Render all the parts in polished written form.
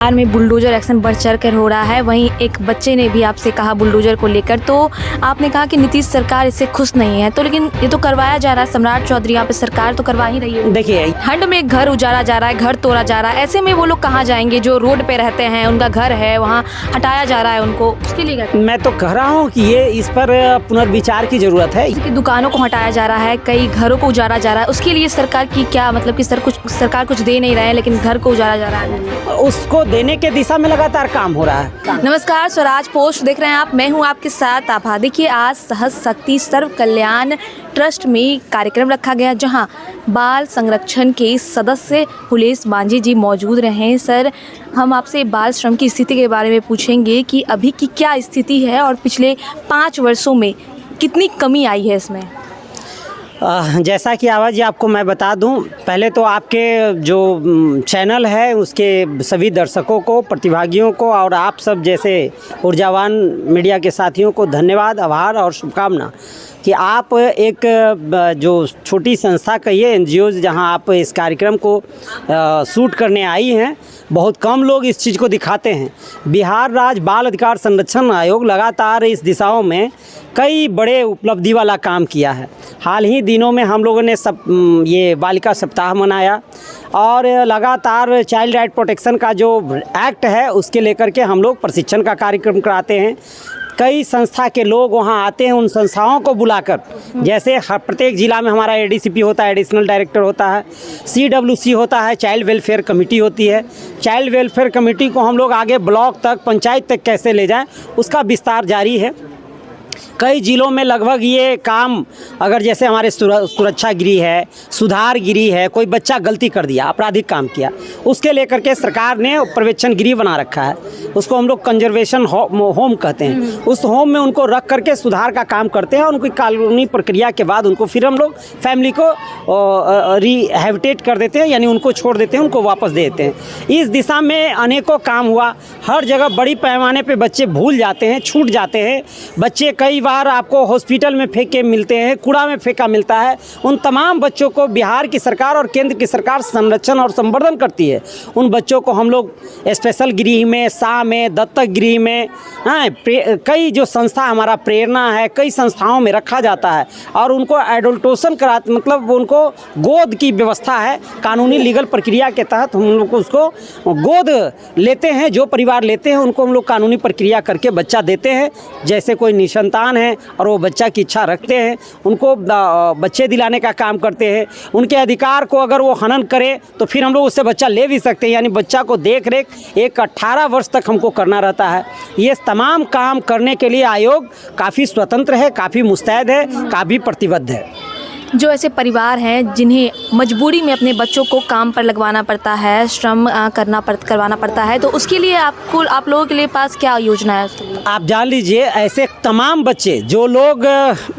बिहार में bulldozer action बढ़ चढ़ कर हो रहा है। वहीं एक बच्चे ने भी आपसे कहा बुलडोजर को लेकर, तो आपने कहा कि नीतीश सरकार इससे खुश नहीं है, तो लेकिन ये तो करवाया जा रहा है। सम्राट चौधरी यहाँ पे सरकार तो करवा ही रही है। देखिए, ठंड में घर उजाड़ा जा रहा है, घर तोड़ा जा रहा है, ऐसे में वो लोग कहाँ जाएंगे जो रोड पे रहते हैं, उनका घर है वहाँ हटाया जा रहा है उनको, उसके लिए क्या? मैं तो कह रहा हूँ कि ये इस पर पुनर्विचार की जरूरत है। कि दुकानों को हटाया जा रहा है, कई घरों को उजाड़ा जा रहा है, उसके लिए सरकार की क्या मतलब कि सरकार कुछ दे नहीं रहे हैं, लेकिन घर को उजाड़ा जा रहा है, उसको देने के दिशा में लगातार काम हो रहा है। नमस्कार, स्वराज पोस्ट देख रहे हैं आप, मैं हूं आपके साथ आभा। देखिए, आज सहज शक्ति सर्व कल्याण ट्रस्ट में कार्यक्रम रखा गया, जहां बाल संरक्षण के सदस्य हुलेस मांझी जी मौजूद रहे। सर, हम आपसे बाल श्रम की स्थिति के बारे में पूछेंगे कि अभी की क्या स्थिति है और पिछले 5 वर्षों में कितनी कमी आई है इसमें। जैसा कि आवाज़ जी आपको मैं बता दूं, पहले तो आपके जो चैनल है उसके सभी दर्शकों को, प्रतिभागियों को और आप सब जैसे ऊर्जावान मीडिया के साथियों को धन्यवाद, आभार और शुभकामना कि आप एक जो छोटी संस्था कहिए, NGOs, जहां आप इस कार्यक्रम को शूट करने आई हैं। बहुत कम लोग इस चीज़ को दिखाते हैं। बिहार राज्य बाल अधिकार संरक्षण आयोग लगातार इस दिशाओं में कई बड़े उपलब्धि वाला काम किया है। हाल ही दिनों में हम लोगों ने ये बालिका सप्ताह मनाया और लगातार चाइल्ड राइट प्रोटेक्शन का जो एक्ट है उसके लेकर के हम लोग प्रशिक्षण का कार्यक्रम कराते हैं। कई संस्था के लोग वहाँ आते हैं, उन संस्थाओं को बुलाकर, जैसे प्रत्येक ज़िला में हमारा ADCP होता है, एडिशनल डायरेक्टर होता है, CWC होता है, चाइल्ड वेलफेयर कमेटी होती है। चाइल्ड वेलफेयर कमेटी को हम लोग आगे ब्लॉक तक, पंचायत तक कैसे ले जाएं, उसका विस्तार जारी है। कई ज़िलों में लगभग ये काम, अगर जैसे हमारे सुरक्षा गृह है, सुधार गृह है, कोई बच्चा गलती कर दिया, आपराधिक काम किया, उसके लेकर के सरकार ने पर्यवेक्षण गृह बना रखा है। उसको हम लोग कंजर्वेशन होम कहते हैं। उस होम में उनको रख करके सुधार का काम करते हैं और उनकी कानूनी प्रक्रिया के बाद उनको फिर हम लोग फैमिली को रिहेबिटेट कर देते हैं, यानी उनको छोड़ देते हैं, उनको वापस दे देते हैं। इस दिशा में अनेकों काम हुआ। हर जगह बड़ी पैमाने पर बच्चे भूल जाते हैं, छूट जाते हैं। बच्चे कई बार आपको हॉस्पिटल में फेंके मिलते हैं, कूड़ा में फेंका मिलता है। उन तमाम बच्चों को बिहार की सरकार और केंद्र की सरकार संरक्षण और संवर्धन करती है। उन बच्चों को हम लोग स्पेशल गृह में, में, दत्तक गृह में, कई जो संस्था, हमारा प्रेरणा है, कई संस्थाओं में रखा जाता है और उनको एडल्टोशन मतलब उनको गोद की व्यवस्था है। कानूनी लीगल प्रक्रिया के तहत हम लोग उसको गोद लेते हैं। जो परिवार लेते हैं उनको हम लोग कानूनी प्रक्रिया करके बच्चा देते हैं। जैसे कोई निसंतान है और वो बच्चा की इच्छा रखते हैं, उनको बच्चे दिलाने का काम करते हैं। उनके अधिकार को अगर वो हनन करे तो फिर हम लोग उससे बच्चा ले भी सकते हैं, यानी बच्चा को देख रेख एक 18 वर्ष तक हमको करना रहता है। ये तमाम काम करने के लिए आयोग काफ़ी स्वतंत्र है, काफ़ी मुस्तैद है, काफ़ी प्रतिबद्ध है। जो ऐसे परिवार हैं जिन्हें मजबूरी में अपने बच्चों को काम पर लगवाना पड़ता है, श्रम करवाना पड़ता है, तो उसके लिए आप लोगों के लिए पास क्या योजना है? आप जान लीजिए, ऐसे तमाम बच्चे जो लोग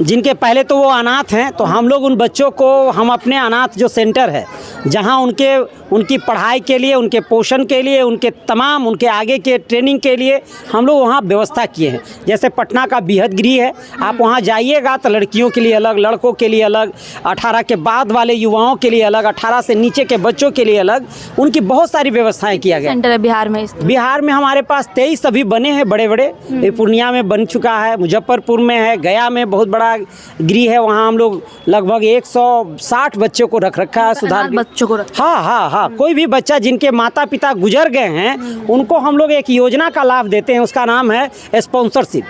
जिनके पहले तो वो अनाथ हैं, तो हम लोग उन बच्चों को हम अपने अनाथ जो सेंटर है, जहां उनकी पढ़ाई के लिए, उनके पोषण के लिए, उनके आगे के ट्रेनिंग के लिए हम लोग वहाँ व्यवस्था किए हैं। जैसे पटना का बिहद गृह है, आप वहाँ जाइएगा तो लड़कियों के लिए अलग, लड़कों के लिए अलग, 18 के बाद वाले युवाओं के लिए अलग, 18 से नीचे के बच्चों के लिए अलग, उनकी बहुत सारी व्यवस्थाएं किया गया। सेंटर है बिहार में हमारे पास 23 अभी बने हैं बड़े बड़े। पूर्णिया में बन चुका है, मुजफ्फरपुर में है, गया में बहुत बड़ा गृह है, वहाँ हम लोग लगभग 160 बच्चों को रख रखा है। सुधार बच्चों को हाँ, कोई भी बच्चा जिनके माता पिता गुजर गए हैं उनको हम लोग एक योजना का लाभ देते हैं, उसका नाम है स्पॉन्सरशिप।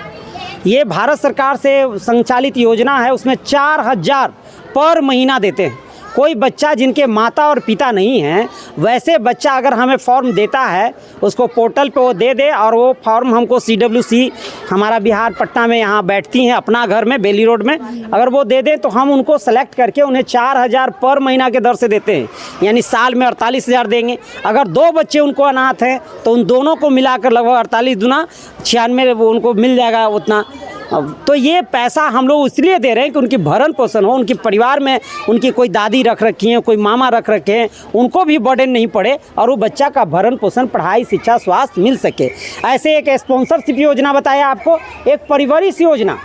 ये भारत सरकार से संचालित योजना है, उसमें 4000 पर महीना देते हैं। कोई बच्चा जिनके माता और पिता नहीं हैं, वैसे बच्चा अगर हमें फॉर्म देता है, उसको पोर्टल पे वो दे दे और वो फॉर्म हमको CWC हमारा बिहार पटना में यहाँ बैठती हैं अपना घर में, बेली रोड में, अगर वो दे दें तो हम उनको सेलेक्ट करके उन्हें 4000 पर महीना के दर से देते हैं, यानी साल में 48,000 देंगे। अगर 2 बच्चे उनको अनाथ हैं तो उन दोनों को मिलाकर लगभग 48 दूना 96 उनको मिल जाएगा उतना। तो ये पैसा हम लोग इसलिए दे रहे हैं कि उनकी भरण पोषण हो, उनके परिवार में उनकी कोई दादी रख रखी हैं, कोई मामा रख रखे हैं, उनको भी बर्डन नहीं पड़े और वो बच्चा का भरण पोषण, पढ़ाई, शिक्षा, स्वास्थ्य मिल सके। ऐसे एक स्पॉन्सरशिप योजना बताया आपको, एक परिवरिश योजना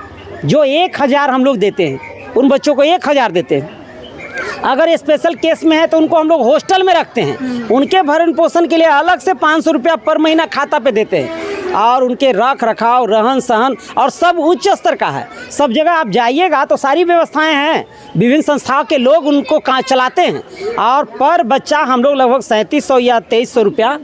जो 1000 हम लोग देते हैं, उन बच्चों को 1000 देते हैं। अगर स्पेशल केस में है तो उनको हम लोग हॉस्टल में रखते हैं, उनके भरण पोषण के लिए अलग से 500 रुपया पर महीना खाता पे देते हैं। और उनके रख रखाव, रहन सहन और सब उच्च स्तर का है। सब जगह आप जाइएगा तो सारी व्यवस्थाएं हैं, विभिन्न संस्थाओं के लोग उनको चलाते हैं। और पर बच्चा हम लोग लगभग 3700 या 2300 रुपया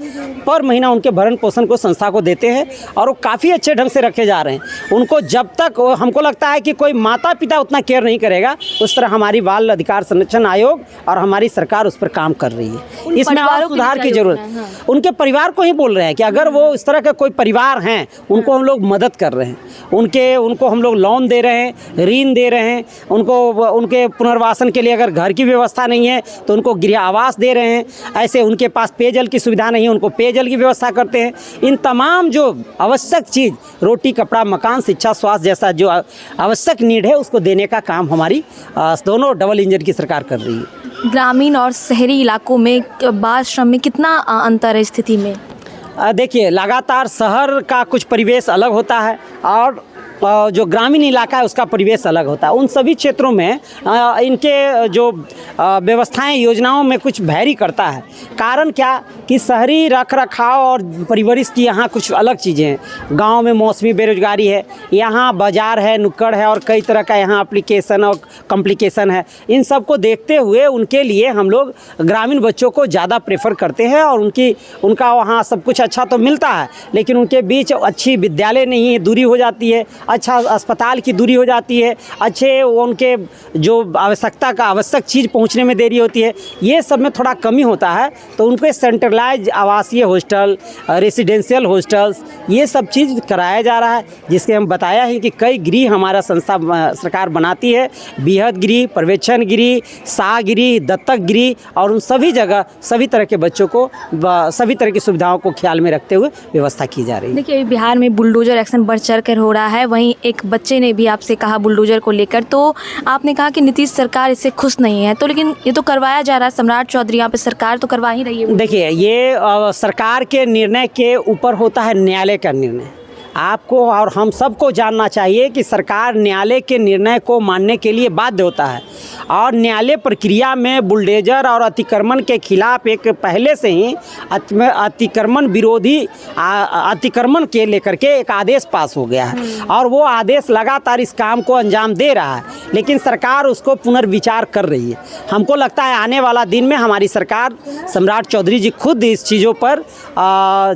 पर महीना उनके भरण पोषण को संस्था को देते हैं। और वो काफ़ी अच्छे ढंग से रखे जा रहे हैं। उनको जब तक हमको लगता है कि कोई माता पिता उतना केयर नहीं करेगा, उस तरह हमारी बाल अधिकार संरक्षण आयोग और हमारी सरकार उस पर काम कर रही है। इसमें और सुधार की जरूरत है। उनके परिवार को ही बोल रहे हैं कि अगर वो इस तरह का कोई परिवार हैं, उनको हम लोग मदद कर रहे हैं, उनको हम लोग लोन दे रहे हैं, ऋण दे रहे हैं, उनके पुनर्वासन के लिए अगर घर की व्यवस्था नहीं है तो उनको गृह आवास दे रहे हैं। ऐसे उनके पास पेयजल की सुविधा नहीं है, उनको पेयजल की व्यवस्था करते हैं। इन तमाम जो आवश्यक चीज़, रोटी, कपड़ा, मकान, शिक्षा, स्वास्थ्य जैसा जो आवश्यक नीड है, उसको देने का काम हमारी दोनों डबल इंजन की सरकार कर रही है। ग्रामीण और शहरी इलाकों में बाल श्रम में कितना अंतर है स्थिति में? देखिए, लगातार शहर का कुछ परिवेश अलग होता है और जो ग्रामीण इलाका है उसका परिवेश अलग होता है। उन सभी क्षेत्रों में इनके जो व्यवस्थाएं, योजनाओं में कुछ वैरी करता है। कारण क्या कि शहरी रख रखाव और परिवरिश की यहाँ कुछ अलग चीज़ें हैं। गांव में मौसमी बेरोजगारी है, यहाँ बाज़ार है, नुक्कड़ है और कई तरह का यहाँ एप्लीकेशन और कॉम्प्लिकेशन है। इन सब को देखते हुए उनके लिए हम लोग ग्रामीण बच्चों को ज़्यादा प्रेफर करते हैं। और उनका वहाँ सब कुछ अच्छा तो मिलता है, लेकिन उनके बीच अच्छी विद्यालय नहीं है, दूरी हो जाती है, अच्छा अस्पताल की दूरी हो जाती है, अच्छे उनके जो आवश्यक चीज़ पहुंचने में देरी होती है। ये सब में थोड़ा कमी होता है। तो उनको सेंट्रलाइज आवासीय हॉस्टल, रेसिडेंशियल हॉस्टल्स, ये सब चीज़ कराया जा रहा है, जिसके हम बताया है कि कई गृह हमारा संस्था सरकार बनाती है। बेहद गृह, पर्यवेक्षण गृह, साह गृह, दत्तक गृह, और उन सभी जगह सभी तरह के बच्चों को सभी तरह की सुविधाओं को ख्याल में रखते हुए व्यवस्था की जा रही है। देखिए, बिहार में बुलडोजर एक्शन बढ़ चढ़ कर हो रहा है। वहीं एक बच्चे ने भी आपसे कहा बुलडोजर को लेकर, तो आपने कहा कि नीतीश सरकार इससे खुश नहीं है, तो लेकिन ये तो करवाया जा रहा है। सम्राट चौधरी, यहाँ पे सरकार तो करवा ही रही है। देखिए, ये सरकार के निर्णय के ऊपर होता है न्यायालय का निर्णय। आपको और हम सबको जानना चाहिए कि सरकार न्यायालय के निर्णय को मानने के लिए बाध्य होता है। और न्यायालय प्रक्रिया में बुलडोजर और अतिक्रमण के खिलाफ एक पहले से ही अतिक्रमण विरोधी अतिक्रमण के लेकर के एक आदेश पास हो गया है। और वो आदेश लगातार इस काम को अंजाम दे रहा है, लेकिन सरकार उसको पुनर्विचार कर रही है। हमको लगता है आने वाला दिन में हमारी सरकार, सम्राट चौधरी जी खुद इस चीज़ों पर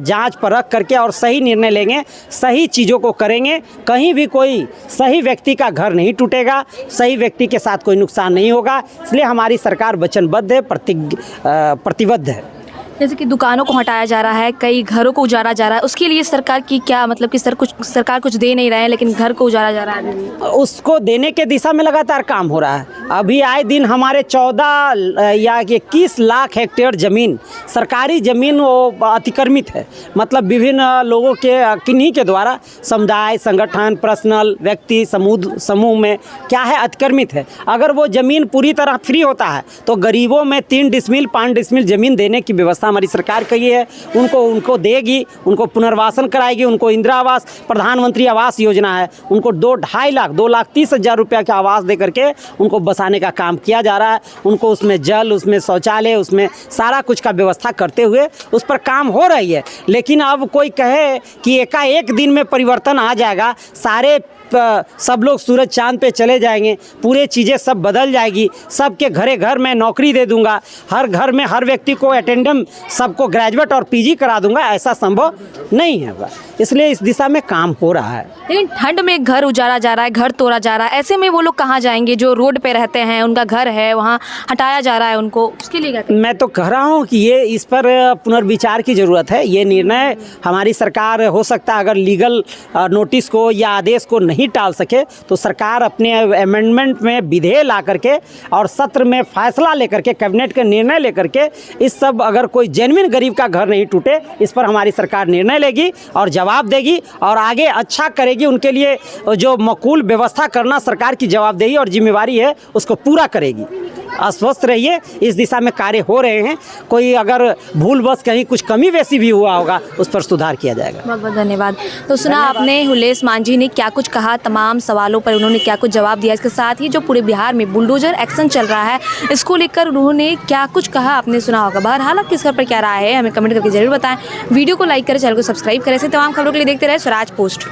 जांच परख करके और सही निर्णय लेंगे, सही चीज़ों को करेंगे। कहीं भी कोई सही व्यक्ति का घर नहीं टूटेगा, सही व्यक्ति के साथ कोई नुकसान नहीं होगा। इसलिए हमारी सरकार वचनबद्ध है, प्रतिबद्ध है। जैसे कि दुकानों को हटाया जा रहा है, कई घरों को उजाड़ा जा रहा है, उसके लिए सरकार की क्या मतलब कि सरकार कुछ दे नहीं रहे हैं, लेकिन घर को उजाड़ा जा रहा है। उसको देने के दिशा में लगातार काम हो रहा है। अभी आए दिन हमारे 14 या 21 लाख हेक्टेयर ज़मीन, सरकारी ज़मीन वो अतिक्रमित है। मतलब विभिन्न लोगों के किन्हीं के द्वारा, समुदाय, संगठन, पर्सनल, व्यक्ति, समूह में क्या है, अतिक्रमित है। अगर वो ज़मीन पूरी तरह फ्री होता है तो गरीबों में 3 डिसमिल 5 डिसमिल ज़मीन देने की व्यवस्था हमारी सरकार कही है। उनको देगी, उनको पुनर्वासन कराएगी, उनको इंदिरा आवास, प्रधानमंत्री आवास योजना है, उनको 2-2.5 लाख 2,30,000 रुपया का आवास दे करके उनको बसाने का काम किया जा रहा है। उनको उसमें जल, उसमें शौचालय, उसमें सारा कुछ का व्यवस्था करते हुए उस पर काम हो रही है। लेकिन अब कोई कहे कि एकाएक दिन में परिवर्तन आ जाएगा, सारे सब लोग सूरज चांद पे चले जाएंगे, पूरे चीज़ें सब बदल जाएगी, सबके घरे घर में नौकरी दे दूंगा, हर घर में हर व्यक्ति को अटेंडेंस, सबको ग्रेजुएट और पीजी करा दूंगा, ऐसा संभव नहीं है। इसलिए इस दिशा में काम हो रहा है। लेकिन ठंड में घर उजाड़ा जा रहा है, घर तोड़ा जा रहा है, ऐसे में वो लोग कहाँ जाएंगे जो रोड पे रहते हैं, उनका घर है, वहाँ हटाया जा रहा है उनको, उसके लिए क्या? मैं तो कह रहा हूँ कि ये इस पर पुनर्विचार की ज़रूरत है। ये निर्णय हमारी सरकार, हो सकता है अगर लीगल नोटिस को या आदेश को नहीं टाल सके तो सरकार अपने अमेंडमेंट में विधेयक ला करके और सत्र में फैसला लेकर के, कैबिनेट के निर्णय लेकर के, इस सब अगर कोई जेन्युइन गरीब का घर नहीं टूटे, इस पर हमारी सरकार निर्णय लेगी और जवाब देगी और आगे अच्छा करेगी। उनके लिए जो मकूल व्यवस्था करना सरकार की जवाबदेही और जिम्मेवारी है, उसको पूरा करेगी। आश्वस्त रहिए, इस दिशा में कार्य हो रहे हैं। कोई अगर भूलवश कहीं कुछ कमी वैसी भी हुआ होगा उस पर सुधार किया जाएगा। बहुत बहुत धन्यवाद। तो सुना आपने हुलेस मांझी ने क्या कुछ कहा, तमाम सवालों पर उन्होंने क्या कुछ जवाब दिया। इसके साथ ही जो पूरे बिहार में बुलडोजर एक्शन चल रहा है इसको लेकर उन्होंने क्या कुछ कहा आपने सुना होगा। बहरहाल आपकी इस खबर पर क्या राय है हमें कमेंट करके जरूर बताएं। वीडियो को लाइक करें, चैनल को सब्सक्राइब करें। ऐसे तमाम खबरों के लिए देखते रहे स्वराज पोस्ट।